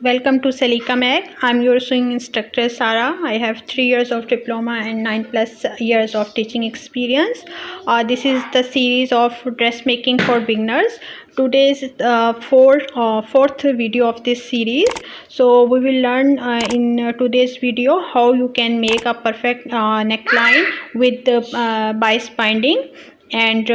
Welcome to Salika Mag. I'm your sewing instructor Sara. I have 3 years of diploma and 9 plus years of teaching experience. This is the series of dressmaking for beginners. Today is the fourth video of this series. So we will learn in today's video how you can make a perfect neckline with the bias binding, and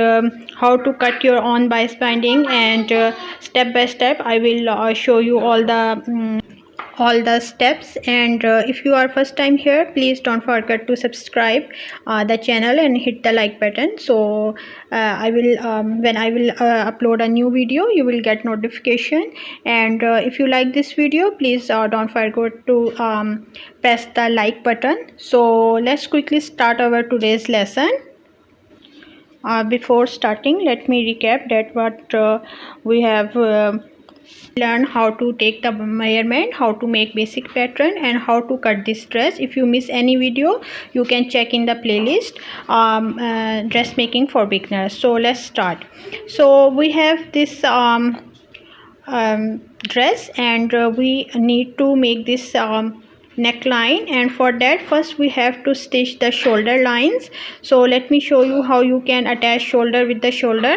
how to cut your own bias binding, and step by step I will show you all the steps. And if you are first time here, please don't forget to subscribe the channel and hit the like button. So I will when I will upload a new video, you will get notification. And if you like this video, please don't forget to press the like button. So let's quickly start our today's lesson. Before starting, let me recap that what we have learned: how to take the measurement, how to make basic pattern, and how to cut this dress. If you miss any video, you can check in the playlist dressmaking for beginners. So let's start. So we have this dress, and we need to make this neckline, and for that first we have to stitch the shoulder lines. So let me show you how you can attach shoulder with the shoulder.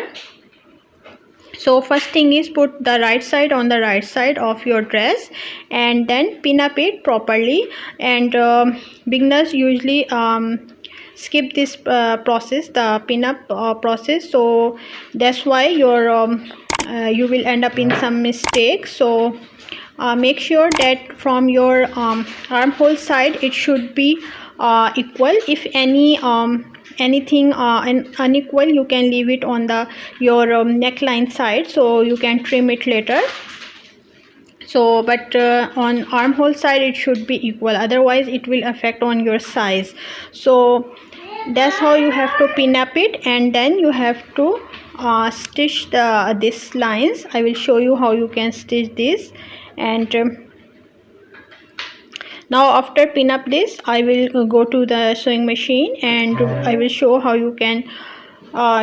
So first thing is, put the right side on the right side of your dress and then pin up it properly. And beginners usually skip this process, the pin up process, so that's why your you will end up in some mistakes. So make sure that from your armhole side it should be equal. If anything unequal, you can leave it on the your neckline side, so you can trim it later. So but on armhole side it should be equal, otherwise it will affect on your size. So that's how you have to pin up it, and then you have to stitch this lines. I will show you how you can stitch this. And now after pin up this, I will go to the sewing machine and I will show how you can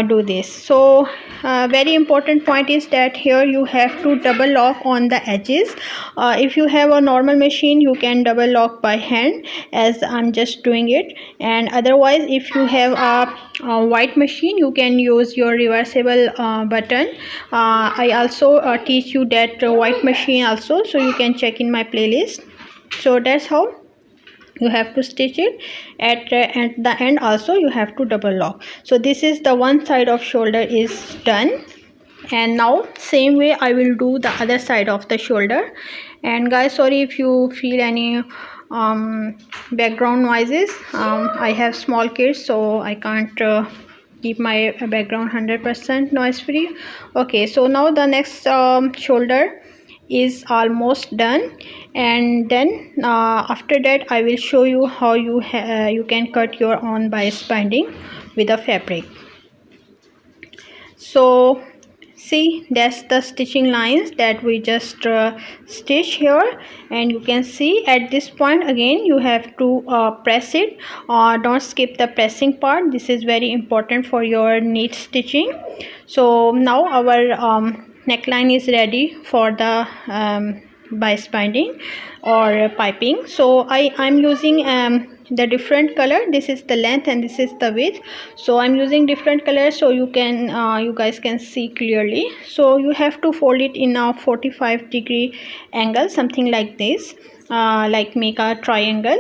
do this. So very important point is that here you have to double lock on the edges. If you have a normal machine, you can double lock by hand, as I'm just doing it. And otherwise, if you have a white machine, you can use your reversible button. I also teach you that white machine also, so you can check in my playlist. So that's how you have to stitch it. At the end also you have to double lock. So this is the one side of shoulder is done, and now same way I will do the other side of the shoulder. And guys, sorry if you feel any background noises. I have small kids, so I can't keep my background 100% noise free. Okay, so now the next shoulder is almost done, and then after that I will show you how you can cut your own bias binding with a fabric. So see, that's the stitching lines that we just stitch here, and you can see at this point again you have to press it. Don't skip the pressing part. This is very important for your neat stitching. So now our neckline is ready for the bias binding or piping. So I'm using the different color. This is the length and this is the width, so I'm using different colors so you guys can see clearly. So you have to fold it in a 45-degree angle, something like this, like make a triangle.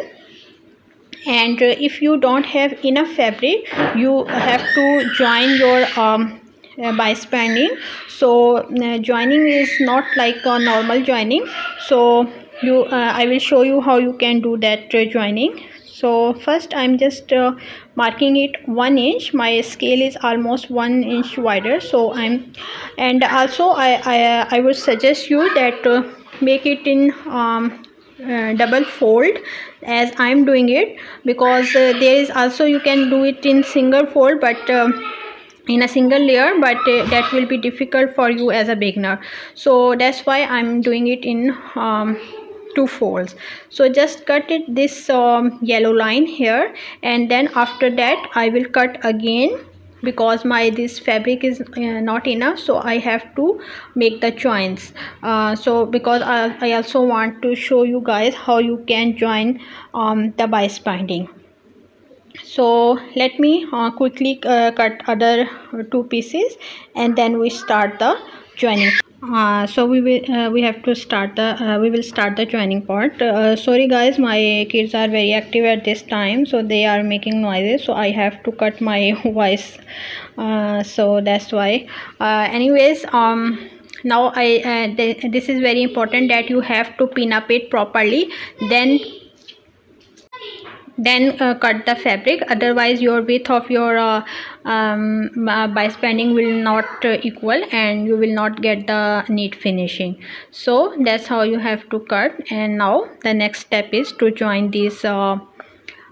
And if you don't have enough fabric, you have to join your bias binding. So joining is not like a normal joining, so I will show you how you can do that joining. So first I'm just marking it 1 inch. My scale is almost 1 inch wider, so and also I would suggest you that make it in double fold as I'm doing it, because there is also you can do it in single fold, but in a single layer, but that will be difficult for you as a beginner. So that's why I'm doing it in 2 folds. So just cut it this yellow line here, and then after that I will cut again because my this fabric is not enough, so I have to make the joints. So because I also want to show you guys how you can join the bias binding. So let me quickly cut other two pieces, and then we start the joining. So we have to start the we will start the joining part. Sorry guys, my kids are very active at this time, so they are making noises, so I have to cut my voice, so that's why. Anyways, now this is very important that you have to pin up it properly, then cut the fabric, otherwise your width of your bias binding will not equal, and you will not get the neat finishing. So that's how you have to cut. And now the next step is to join these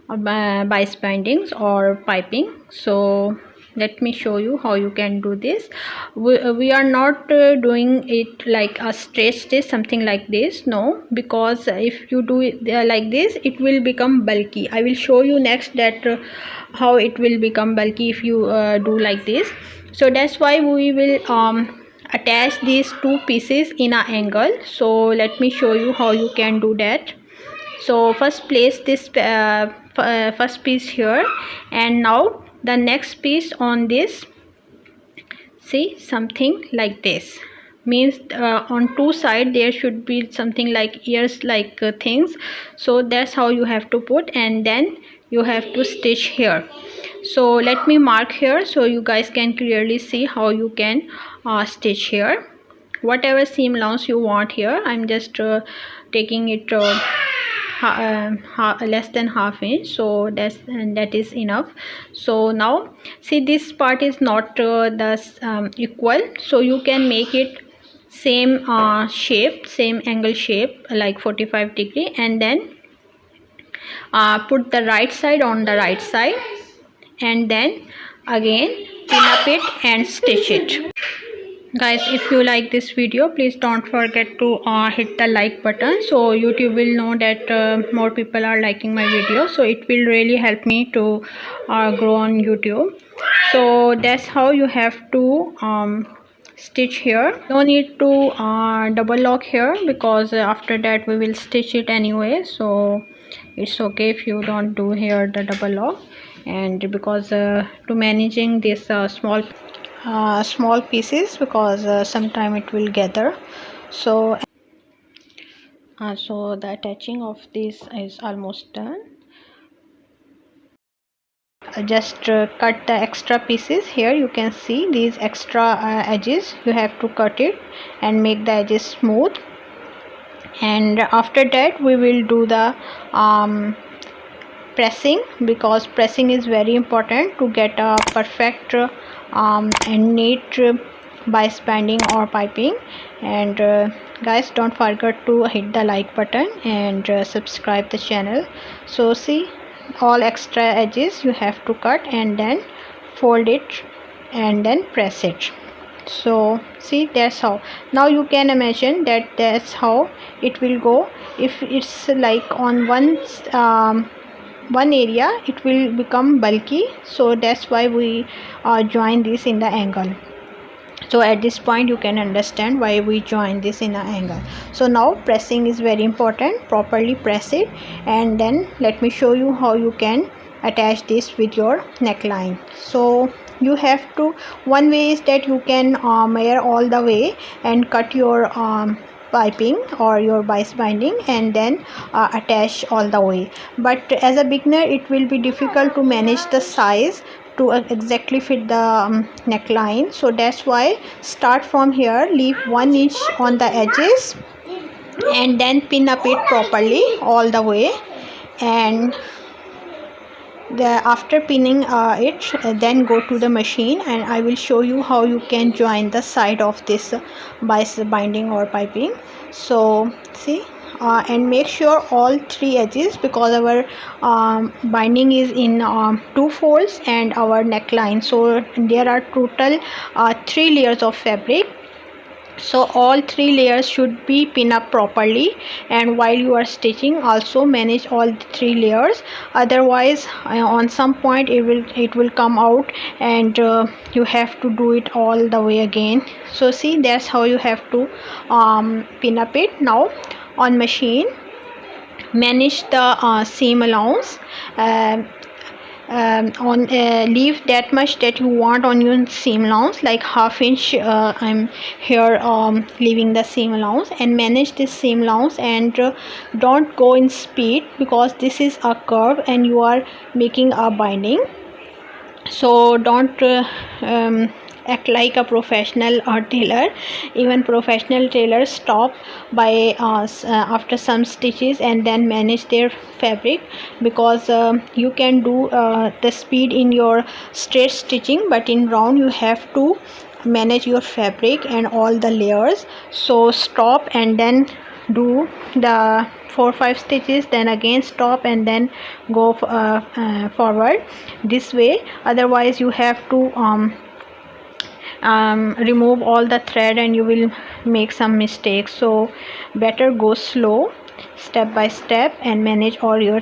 bias bindings or piping. So let me show you how you can do this. We are not doing it like a straight stitch, something like this, no, because if you do it like this, it will become bulky. I will show you next that how it will become bulky if you do like this. So that's why we will attach these two pieces in an angle. So let me show you how you can do that. So first place this first piece here, and now the next piece on this. See, something like this means on two sides there should be something like ears like things. So that's how you have to put, and then you have to stitch here. So let me mark here so you guys can clearly see how you can stitch here. Whatever seam allowance you want here, I'm just taking it less than half inch, so that is enough. So now see, this part is not equal, so you can make it same shape, same angle shape, like 45 degree, and then put the right side on the right side, and then again pin up it and stitch it. Guys, if you like this video, please don't forget to hit the like button, so YouTube will know that more people are liking my video, so it will really help me to grow on YouTube. So that's how you have to stitch here. No need to double lock here, because after that we will stitch it anyway, so it's okay if you don't do here the double lock. And because to managing this small pieces, because sometime it will gather. So so the attaching of this is almost done. Just cut the extra pieces. Here you can see these extra edges, you have to cut it and make the edges smooth. And after that we will do the pressing, because pressing is very important to get a perfect and neat bias binding or piping. And guys, don't forget to hit the like button and subscribe the channel. So see, all extra edges you have to cut and then fold it and then press it. So see, that's how. Now you can imagine that that's how it will go. If it's like on one area, it will become bulky, so that's why we join this in the angle. So at this point you can understand why we join this in an angle. So now pressing is very important. Properly press it, and then let me show you how you can attach this with your neckline. So you have to, one way is that you can measure all the way and cut your piping or your bias binding, and then attach all the way. But as a beginner it will be difficult to manage the size to exactly fit the neckline. So that's why start from here, leave 1 inch on the edges, and then pin up it properly all the way. And after pinning it, then go to the machine, and I will show you how you can join the side of this bias binding or piping. So see, and make sure all 3 edges, because our binding is in 2 folds and our neckline, so there are total 3 layers of fabric. So all three layers should be pinned up properly, and while you are stitching also manage all the three layers, otherwise on some point it will come out, and you have to do it all the way again. So see, that's how you have to pin up it. Now on machine, manage the seam allowance. On leave that much that you want on your seam allowance, like ½ inch. I'm here leaving the seam allowance, and manage this seam allowance, and don't go in speed because this is a curve and you are making a binding. So don't act like a professional tailor. Even professional tailors stop by after some stitches and then manage their fabric, because you can do the speed in your straight stitching, but in round you have to manage your fabric and all the layers. So stop and then do the 4 or 5 stitches, then again stop and then go forward this way. Otherwise you have to remove all the thread and you will make some mistakes. So better go slow, step by step, and manage all your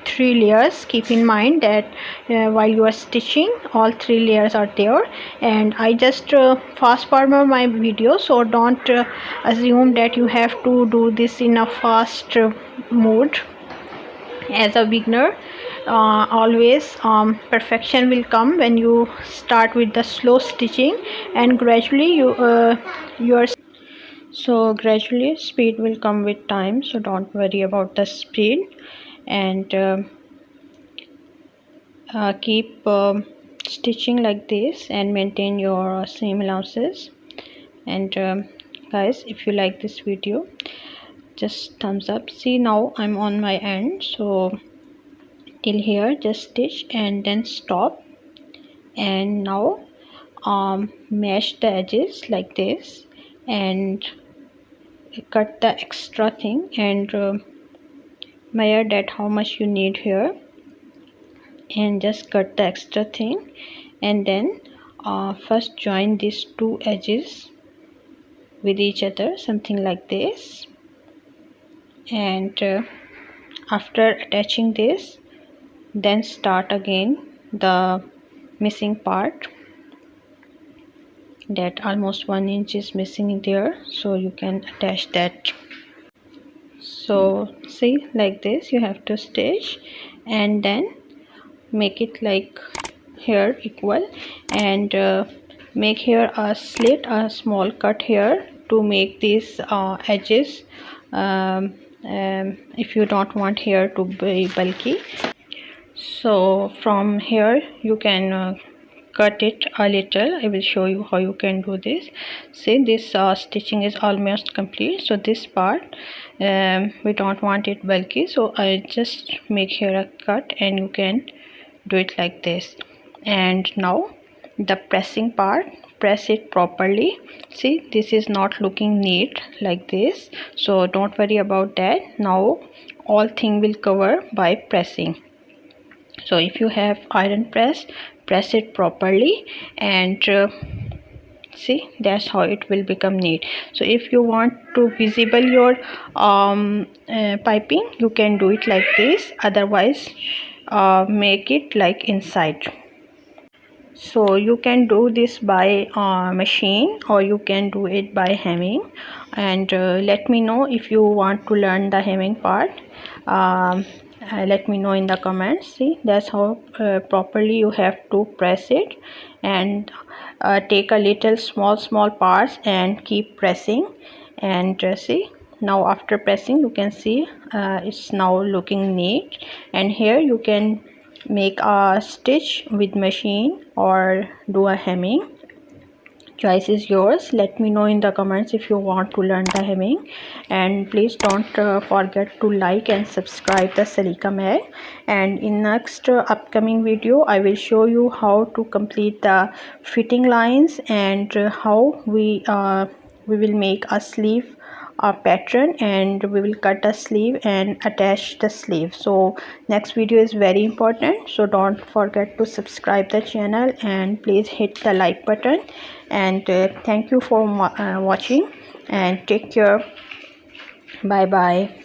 three layers. Keep in mind that while you are stitching all three layers are there, and I just fast forward my video, so don't assume that you have to do this in a fast mode. As a beginner, always perfection will come when you start with the slow stitching, and gradually gradually speed will come with time. So don't worry about the speed, and keep stitching like this and maintain your seam allowances. And guys, if you like this video, just thumbs up. See, now I'm on my end, so till here just stitch and then stop, and now mesh the edges like this and cut the extra thing, and measure that how much you need here, and just cut the extra thing, and then first join these two edges with each other, something like this, and after attaching this, then start again the missing part, that almost 1 inch is missing there, so you can attach that. So see, like this you have to stitch and then make it like here equal, and make here a slit, a small cut here to make these edges if you don't want here to be bulky. So from here you can cut it a little. I will show you how you can do this. See, this stitching is almost complete, so this part we don't want it bulky, so I just make here a cut, and you can do it like this. And now the pressing part, press it properly. See, this is not looking neat like this, so don't worry about that. Now all thing will cover by pressing. So if you have iron press, press it properly, and see, that's how it will become neat. So if you want to visible your piping, you can do it like this, otherwise make it like inside. So you can do this by machine, or you can do it by hemming, and let me know if you want to learn the hemming part. Let me know in the comments. See, that's how properly you have to press it, and take a little small parts and keep pressing, and see, now after pressing you can see it's now looking neat. And here you can make a stitch with machine or do a hemming, choice is yours. Let me know in the comments if you want to learn the hemming, and please don't forget to like and subscribe the Salika Meg. And in next upcoming video I will show you how to complete the fitting lines, and how we will make a sleeve pattern, and we will cut the sleeve and attach the sleeve. So next video is very important, so don't forget to subscribe the channel and please hit the like button. And thank you for watching, and take care. Bye bye.